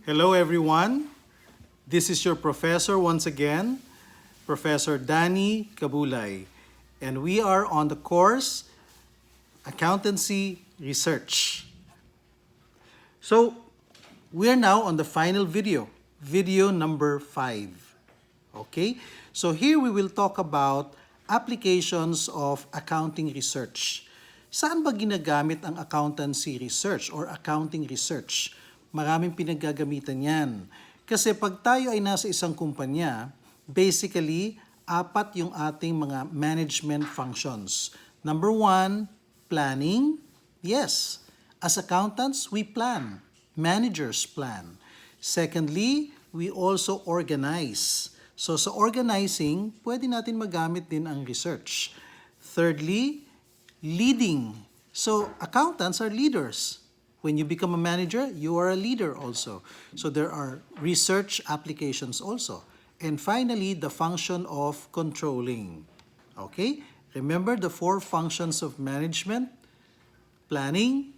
Hello everyone, this is your professor once again, Professor Danny Kabulay, and we are on the course Accountancy Research. So, we are now on the final video number 5. Okay, so here we will talk about applications of accounting research. Saan ba ginagamit ang accountancy research or accounting research? Maraming pinaggagamitan yan. Kasi pag tayo ay nasa isang kumpanya, basically, 4 yung ating mga management functions. Number 1, planning. Yes, as accountants, we plan. Managers plan. Secondly, we also organize. So sa organizing, pwede natin magamit din ang research. Thirdly, leading. So accountants are leaders. When you become a manager, you are a leader also. So there are research applications also. And finally, the function of controlling. Okay? Remember the 4 functions of management: planning,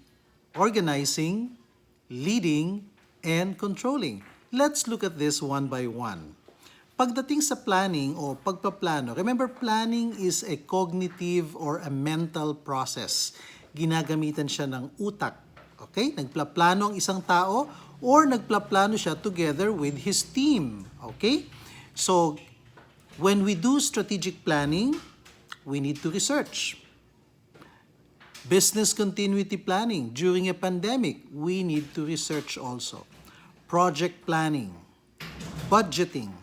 organizing, leading, and controlling. Let's look at this one by one. Pagdating sa planning o pagpaplano, remember planning is a cognitive or a mental process. Ginagamitan siya ng utak. Okay? Nagplaplano ang isang tao or nagplaplano siya together with his team. Okay? So, when we do strategic planning, we need to research. Business continuity planning during a pandemic, we need to research also. Project planning, budgeting,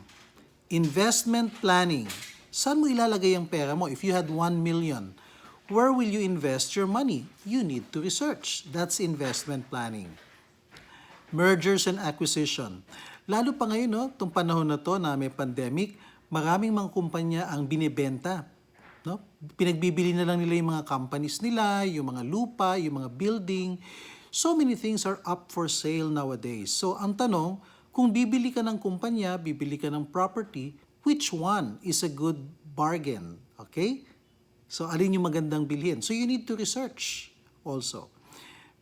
investment planning. Saan mo ilalagay ang pera mo? If you had 1 million, where will you invest your money? You need to research. That's investment planning. Mergers and acquisition. Lalo pa ngayon, no, itong panahon na to na may pandemic, maraming mga kumpanya ang binibenta. No? Pinagbibili na lang nila yung mga companies nila, yung mga lupa, yung mga building. So many things are up for sale nowadays. So ang tanong, kung bibili ka ng kumpanya, bibili ka ng property, which one is a good bargain? Okay? So, alin yung magandang bilhin? So, you need to research also.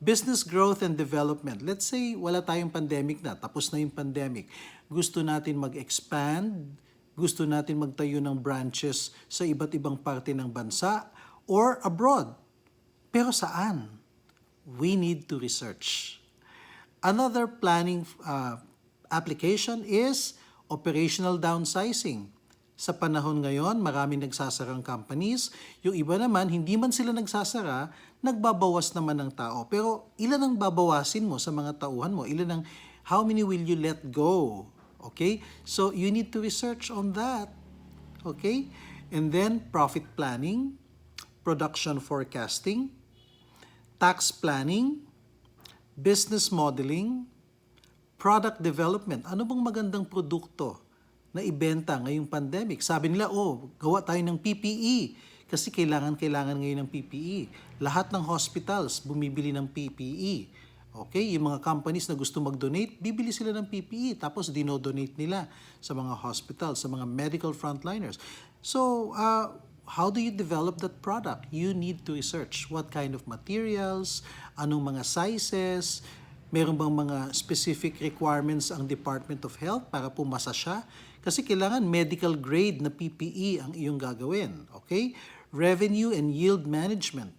Business growth and development. Let's say, wala tayong pandemic na. Tapos na yung pandemic. Gusto natin mag-expand. Gusto natin magtayo ng branches sa iba't ibang parte ng bansa or abroad. Pero saan? We need to research. Another planning application is operational downsizing. Sa panahon ngayon, maraming nagsasarang companies. Yung iba naman, hindi man sila nagsasara, nagbabawas naman ng tao. Pero ilan ang babawasin mo sa mga tauhan mo? How many will you let go? Okay? So, you need to research on that. Okay? And then, profit planning, production forecasting, tax planning, business modeling, product development. Ano bang magandang produkto na ibenta ngayong pandemic? Sabi nila, gawa tayo ng PPE kasi kailangan ngayon ng PPE. Lahat ng hospitals bumibili ng PPE. Okay? Yung mga companies na gusto mag-donate, bibili sila ng PPE tapos dinodonate nila sa mga hospitals, sa mga medical frontliners. So, how do you develop that product? You need to research what kind of materials, anong mga sizes, meron bang mga specific requirements ang Department of Health para pumasa siya? Kasi kailangan medical grade na PPE ang iyong gagawin. Okay? Revenue and yield management,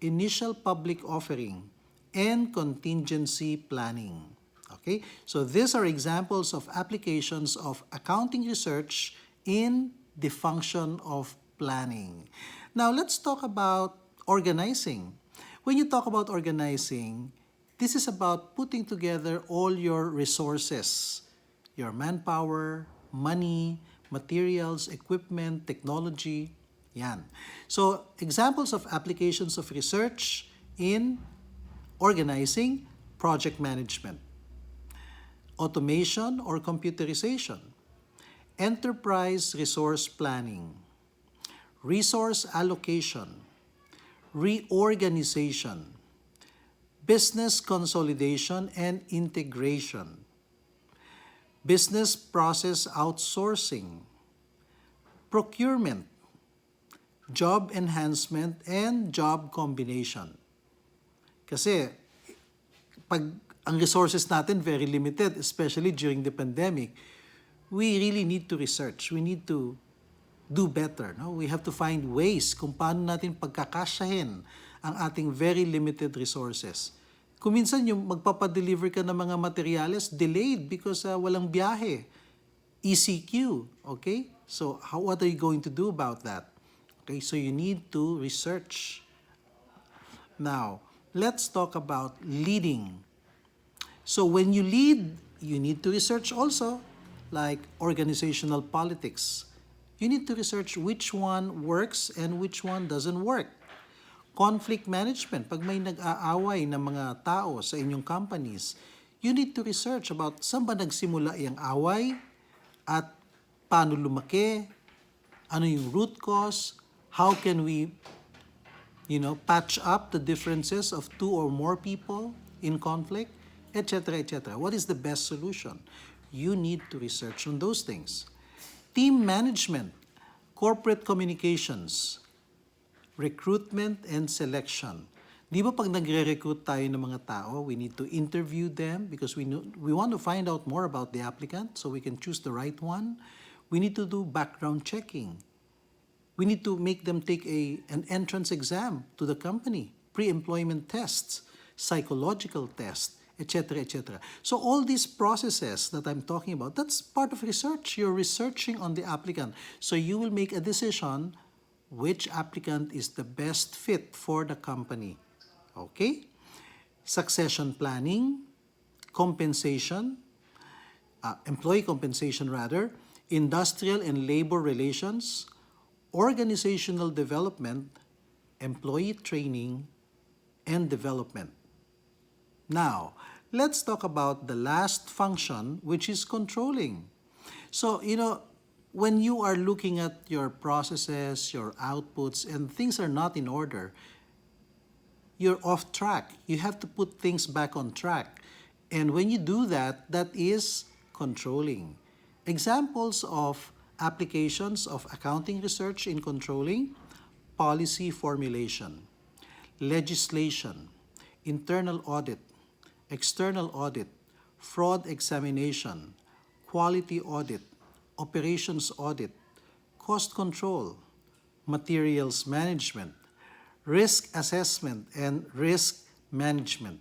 initial public offering, and contingency planning. Okay? So these are examples of applications of accounting research in the function of planning. Now, let's talk about organizing. When you talk about organizing, this is about putting together all your resources, your manpower, money, materials, equipment, technology, yan. So, examples of applications of research in organizing, project management, automation or computerization, enterprise resource planning, resource allocation, reorganization, business consolidation and integration, business process outsourcing, procurement, job enhancement, and job combination. Kasi pag ang resources natin very limited, especially during the pandemic. We really need to research. We need to do better. No? We have to find ways kung paano natin pagkakasyahin ang ating very limited resources. Kung minsan yung magpapadeliver ka ng mga materyales, delayed because walang biyahe. ECQ, okay? So what are you going to do about that? Okay, so you need to research. Now, let's talk about leading. So when you lead, you need to research also, like organizational politics. You need to research which one works and which one doesn't work. Conflict management, pag may nag-aaway ng mga tao sa inyong companies, you need to research about saan ba nagsimula yung away at paano lumaki, ano yung root cause, how can we, patch up the differences of two or more people in conflict, etc., etc. What is the best solution? You need to research on those things. Team management, corporate communications, recruitment and selection. Di ba pag nagre-recruit tayo ng mga tao, we need to interview them because we want to find out more about the applicant so we can choose the right one. We need to do background checking. We need to make them take an entrance exam to the company, pre-employment tests, psychological tests, etc., etc. So all these processes that I'm talking about, that's part of research. You're researching on the applicant. So you will make a decision which applicant is the best fit for the company. Okay? Succession planning, compensation, employee compensation rather, industrial and labor relations, organizational development, employee training, and development. Now, let's talk about the last function, which is controlling. So, when you are looking at your processes, your outputs, and things are not in order, you're off track. You have to put things back on track. And when you do that, that is controlling. Examples of applications of accounting research in controlling: policy formulation, legislation, internal audit, external audit, fraud examination, quality audit, operations audit, cost control, materials management, risk assessment and risk management,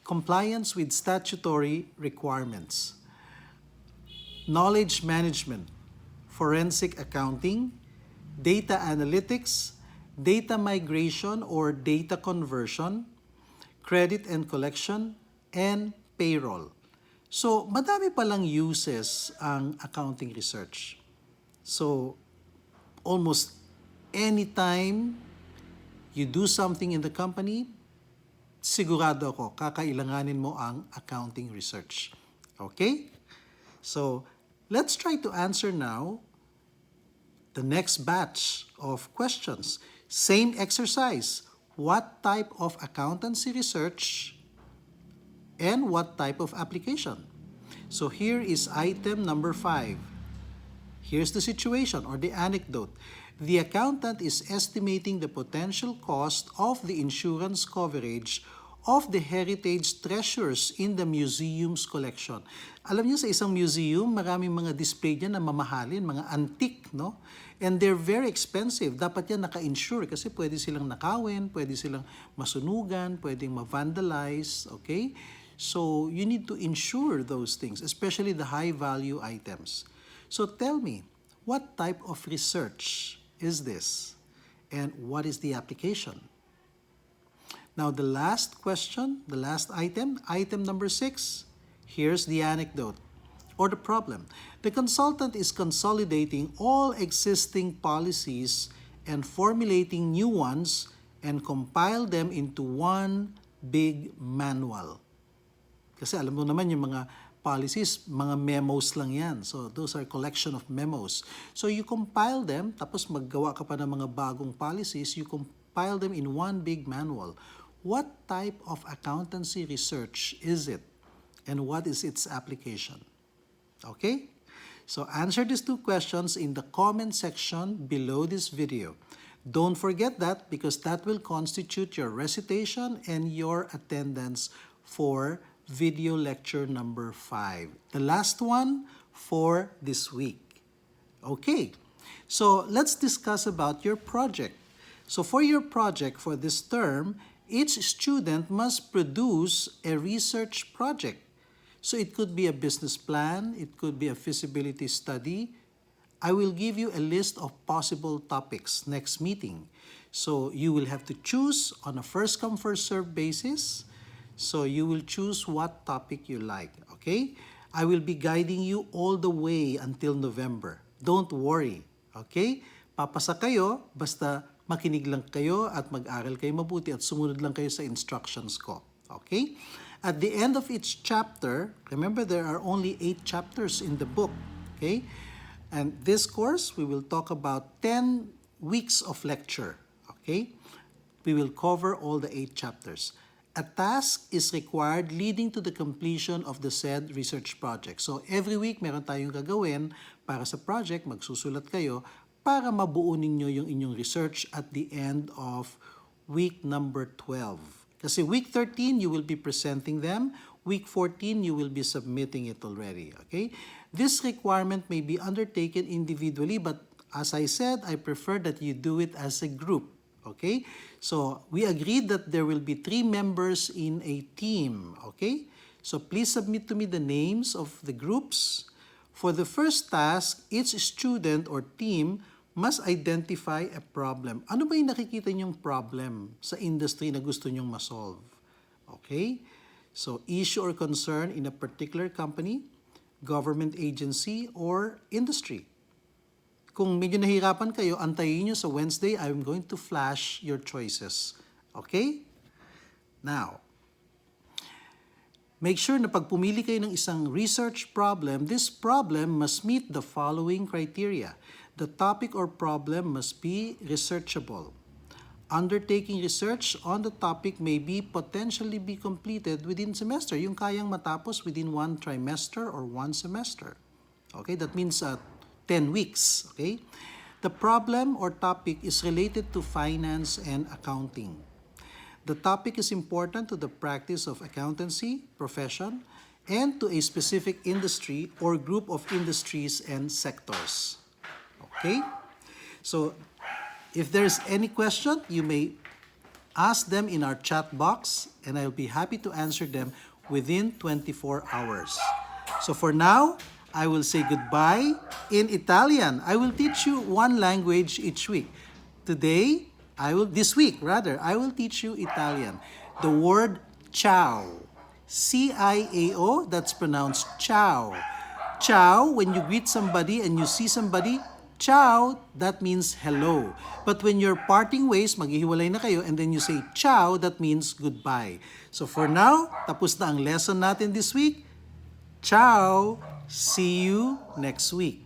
compliance with statutory requirements, knowledge management, forensic accounting, data analytics, data migration or data conversion, credit and collection, and payroll. So, madami palang uses ang accounting research. So, almost anytime you do something in the company, sigurado ako, kakailanganin mo ang accounting research. Okay? So, let's try to answer now the next batch of questions. Same exercise. What type of accountancy research and what type of application? So here is item number 5. Here's the situation or the anecdote. The accountant is estimating the potential cost of the insurance coverage of the heritage treasures in the museum's collection. Alam niyo, sa isang museum, maraming mga display niya na mamahalin, mga antique, no? And they're very expensive. Dapat yan naka-insure kasi pwede silang nakawin, pwede silang masunugan, pwedeng ma-vandalize, okay? So you need to insure those things, especially the high-value items. So tell me, what type of research is this? And what is the application? Now, the last question, the last item, item number 6, here's the anecdote or the problem. The consultant is consolidating all existing policies and formulating new ones and compile them into one big manual. Kasi alam mo naman yung mga policies, mga memos lang yan. So, those are collection of memos. So, you compile them, tapos maggawa ka pa ng mga bagong policies, you compile them in one big manual. What type of accountancy research is it? And what is its application? Okay? So answer these 2 questions in the comment section below this video. Don't forget that because that will constitute your recitation and your attendance for video lecture number 5. The last one for this week. Okay, so let's discuss about your project. So for your project for this term, each student must produce a research project. So it could be a business plan, it could be a feasibility study. I will give you a list of possible topics next meeting. So you will have to choose on a first come first serve basis. So you will choose what topic you like, okay? I will be guiding you all the way until November. Don't worry, okay? Papasa kayo, basta makinig lang kayo at mag-aral kayo mabuti at sumunod lang kayo sa instructions ko, okay? At the end of each chapter, remember there are only 8 chapters in the book, okay? And this course, we will talk about 10 weeks of lecture, okay? We will cover all the 8 chapters. A task is required leading to the completion of the said research project. So every week, meron tayong gagawin para sa project, magsusulat kayo para mabuo ninyo yung inyong research at the end of week number 12. Kasi week 13, you will be presenting them. Week 14, you will be submitting it already, okay? This requirement may be undertaken individually, but as I said, I prefer that you do it as a group, okay? So we agreed that there will be 3 members in a team, okay? So please submit to me the names of the groups. For the first task, each student or team must identify a problem. Ano ba yung nakikita niyong problem sa industry na gusto niyong masolve? Okay? So, issue or concern in a particular company, government agency, or industry. Kung medyo nahirapan kayo, antayin niyo sa Wednesday, I'm going to flash your choices. Okay? Now, make sure na pag pumili kayo ng isang research problem, this problem must meet the following criteria. The topic or problem must be researchable. Undertaking research on the topic may be potentially be completed within semester. Yung kayang matapos within 1 trimester or 1 semester. Okay, that means 10 weeks. Okay, the problem or topic is related to finance and accounting. The topic is important to the practice of accountancy profession and to a specific industry or group of industries and sectors. Okay? So, if there's any question, you may ask them in our chat box and I'll be happy to answer them within 24 hours. So for now, I will say goodbye in Italian. I will teach you one language each week. This week, I will teach you Italian. The word ciao. C-I-A-O, that's pronounced ciao. Ciao, when you greet somebody and you see somebody, ciao, that means hello. But when you're parting ways, maghihiwalay na kayo, and then you say ciao, that means goodbye. So for now, tapos na ang lesson natin this week. Ciao! See you next week.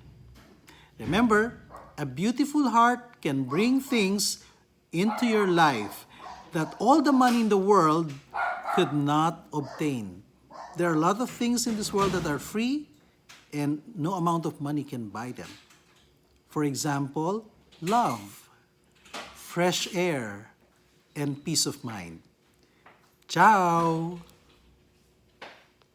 Remember, a beautiful heart can bring things into your life that all the money in the world could not obtain. There are a lot of things in this world that are free and no amount of money can buy them. For example, love, fresh air, and peace of mind. Ciao!